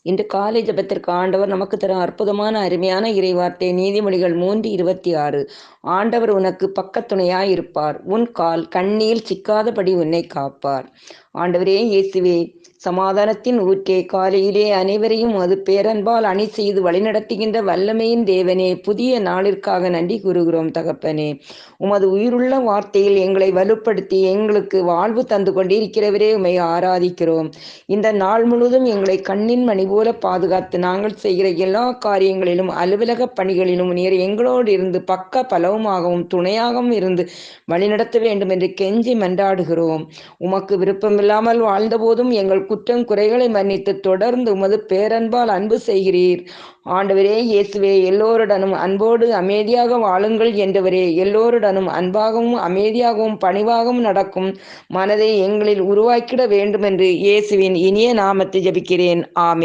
இன்று காலை ஜெபத்திற்கு ஆண்டவர் நமக்கு தரும் அற்புதமான அருமையான இறைவார்த்தை நீதிமொழிகள் 3:26. ஆண்டவர் உனக்கு பக்கத்துணையாய் இருப்பார், உன் கால் கண்ணியில் சிக்காதபடி உன்னை காப்பார். ஆண்டவரே இயேசுவே, சமாதானத்தின் ஊற்றே, காலையிலே அனைவரையும் அது பேரன்பால் அணி செய்து வழிநடத்துகின்ற வல்லமையின் தேவனே, புதிய நாளிற்காக நன்றி கூறுகிறோம் தகப்பனே. உமது உயிருள்ள வார்த்தையில் எங்களை வலுப்படுத்தி எங்களுக்கு வாழ்வு தந்து கொண்டிருக்கிறவரே, உம்மை ஆராதிக்கிறோம். இந்த நாள் முழுவதும் எங்களை கண்ணின் மணி போல பாதுகாத்து நாங்கள் செய்கிற எல்லா காரியங்களிலும் அலுவலக பணிகளிலும் நீர் எங்களோடு இருந்து பக்க பலவுமாகவும் துணையாகவும் இருந்து வழிநடத்த வேண்டும் என்று கெஞ்சி மன்றாடுகிறோம். உமக்கு விருப்பமில்லாமல் வாழ்ந்தபோதும் எங்கள் குற்றம் குறைகளை மன்னித்து தொடர்ந்து உமது பேரன்பால் அன்பு செய்கிறீர். ஆண்டவரே இயேசுவே, எல்லோருடனும் அன்போடு அமைதியாக வாழுங்கள் என்றவரே, எல்லோருடனும் அன்பாகவும் அமைதியாகவும் பணிவாகவும் நடக்கும் மனதை எங்களில் உருவாக்கிட வேண்டும் என்று இயேசுவின் இனிய நாமத்தை ஜெபிக்கிறேன். ஆமென்.